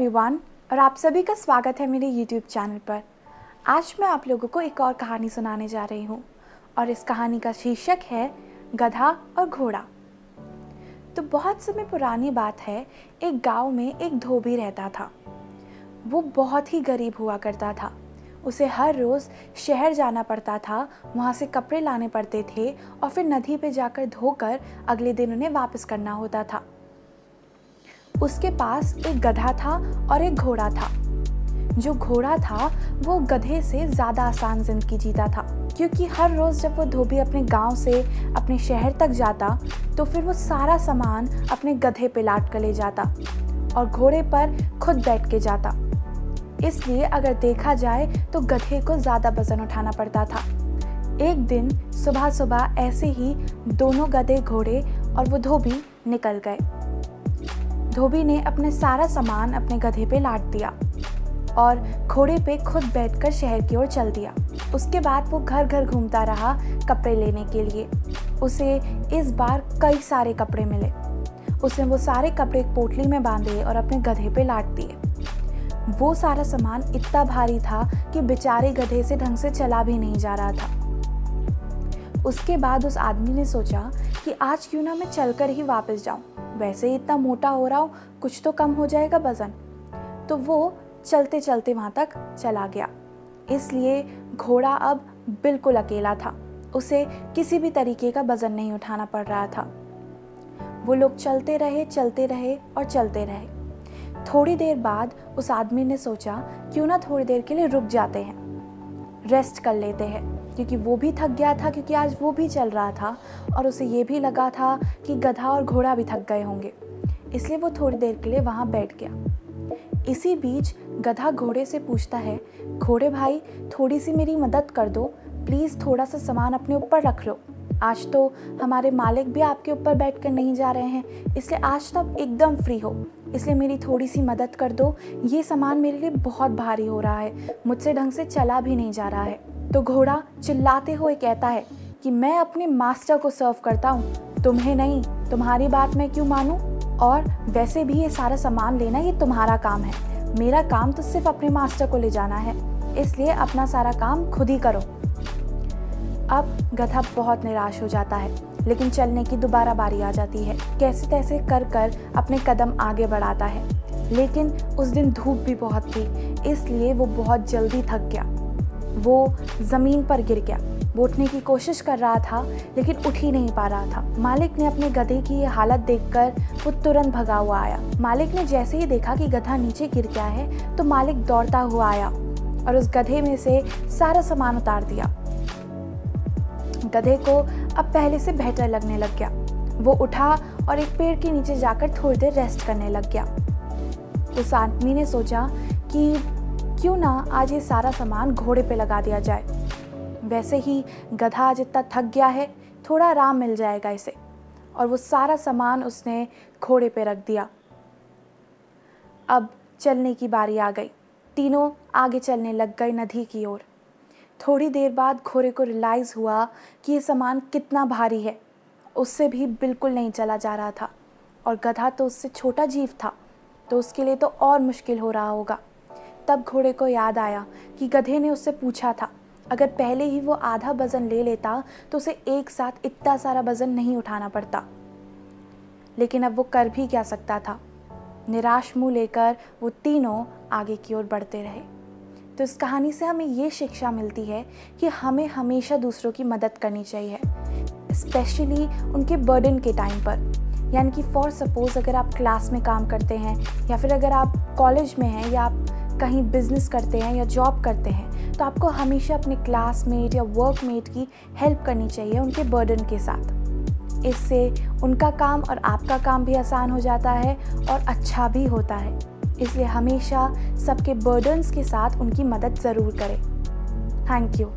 Everyone, और आप सभी का स्वागत है मेरे यूट्यूब चैनल पर। आज मैं आप लोगों को एक और कहानी सुनाने जा रही हूँ और इस कहानी का शीर्षक है गधा और घोड़ा। तो बहुत समय पुरानी बात है, एक गांव में एक धोबी रहता था। वो बहुत ही गरीब हुआ करता था। उसे हर रोज़ शहर जाना पड़ता था, वहाँ से कपड़े लाने पड़ते थे और फिर नदी पे जाकर धोकर अगले दिन उन्हें वापस करना होता था। उसके पास एक गधा था और एक घोड़ा था। जो घोड़ा था वो गधे से ज़्यादा आसान ज़िंदगी जीता था, क्योंकि हर रोज़ जब वो धोबी अपने गांव से अपने शहर तक जाता तो फिर वो सारा सामान अपने गधे पे लाद कर ले जाता और घोड़े पर खुद बैठ के जाता। इसलिए अगर देखा जाए तो गधे को ज़्यादा वज़न उठाना पड़ता था। एक दिन सुबह सुबह ऐसे ही दोनों गधे, घोड़े और वो धोबी निकल गए। धोबी ने अपने सारा सामान अपने गधे पे लाद दिया और घोड़े पे खुद बैठकर शहर की ओर चल दिया। उसके बाद वो घर घर घूमता रहा कपड़े लेने के लिए। उसे इस बार कई सारे कपड़े मिले। उसने वो सारे कपड़े एक पोटली में बांधे और अपने गधे पे लाद दिए। वो सारा सामान इतना भारी था कि बेचारे गधे से ढंग से चला भी नहीं जा रहा था। उसके बाद उस आदमी ने सोचा कि आज क्यों ना मैं चलकर ही वापस जाऊं, वैसे ही इतना मोटा हो रहा हूँ, कुछ तो कम हो जाएगा वज़न। तो वो चलते चलते वहाँ तक चला गया। इसलिए घोड़ा अब बिल्कुल अकेला था। उसे किसी भी तरीके का वज़न नहीं उठाना पड़ रहा था। वो लोग चलते रहे और चलते रहे। थोड़ी देर बाद उस आदमी ने सोचा क्यों ना थोड़ी देर के लिए रुक जाते हैं, रेस्ट कर लेते हैं, क्योंकि वो भी थक गया था, क्योंकि आज वो भी चल रहा था और उसे ये भी लगा था कि गधा और घोड़ा भी थक गए होंगे। इसलिए वो थोड़ी देर के लिए वहाँ बैठ गया। इसी बीच गधा घोड़े से पूछता है, घोड़े भाई थोड़ी सी मेरी मदद कर दो प्लीज़, थोड़ा सा सामान अपने ऊपर रख लो। आज तो हमारे मालिक भी आपके ऊपर बैठ कर नहीं जा रहे हैं, इसलिए आज तो आप एकदम फ्री हो, इसलिए मेरी थोड़ी सी मदद कर दो। ये सामान मेरे लिए बहुत भारी हो रहा है, मुझसे ढंग से चला भी नहीं जा रहा है। तो घोड़ा चिल्लाते हुए कहता है कि मैं अपने मास्टर को सर्व करता हूँ, तुम्हें नहीं, तुम्हारी बात मैं क्यों मानूँ? और वैसे भी ये सारा सामान लेना ये तुम्हारा काम है, मेरा काम तो सिर्फ अपने मास्टर को ले जाना है, इसलिए अपना सारा काम खुद ही करो। अब गधा बहुत निराश हो जाता है, लेकिन चलने की दोबारा बारी आ जाती है। कैसे तैसे कर कर अपने कदम आगे बढ़ाता है, लेकिन उस दिन धूप भी बहुत थी, इसलिए वो बहुत जल्दी थक गया। वो ज़मीन पर गिर गया। वो उठने की कोशिश कर रहा था लेकिन उठ ही नहीं पा रहा था। मालिक ने अपने गधे की ये हालत देखकर वो तुरंत भगा हुआ आया। मालिक ने जैसे ही देखा कि गधा नीचे गिर गया है तो मालिक दौड़ता हुआ आया और उस गधे में से सारा सामान उतार दिया। गधे को अब पहले से बेहतर लगने लग गया। वो उठा और एक पेड़ के नीचे जाकर थोड़ी देर रेस्ट करने लग गया। उस आदमी ने सोचा कि क्यों ना आज ये सारा सामान घोड़े पे लगा दिया जाए, वैसे ही गधा आज इतना थक गया है, थोड़ा आराम मिल जाएगा इसे। और वो सारा सामान उसने घोड़े पे रख दिया। अब चलने की बारी आ गई। तीनों आगे चलने लग गए नदी की ओर। थोड़ी देर बाद घोड़े को रियलाइज़ हुआ कि ये सामान कितना भारी है, उससे भी बिल्कुल नहीं चला जा रहा था। और गधा तो उससे छोटा जीव था, तो उसके लिए तो और मुश्किल हो रहा होगा। तब घोड़े को याद आया कि गधे ने उससे पूछा था, अगर पहले ही वो आधा वज़न ले लेता तो उसे एक साथ इतना सारा वज़न नहीं उठाना पड़ता। लेकिन अब वो कर भी क्या सकता था। निराश मुँह लेकर वो तीनों आगे की ओर बढ़ते रहे। तो इस कहानी से हमें ये शिक्षा मिलती है कि हमें हमेशा दूसरों की मदद करनी चाहिए, स्पेशली उनके बर्डन के टाइम पर। यानी कि फॉर सपोज़ अगर आप क्लास में काम करते हैं या फिर अगर आप कॉलेज में हैं या आप कहीं बिजनेस करते हैं या जॉब करते हैं, तो आपको हमेशा अपने क्लासमेट या वर्कमेट की हेल्प करनी चाहिए उनके बर्डन के साथ। इससे उनका काम और आपका काम भी आसान हो जाता है और अच्छा भी होता है। इसलिए हमेशा सबके बर्डन्स के साथ उनकी मदद ज़रूर करें। Thank you.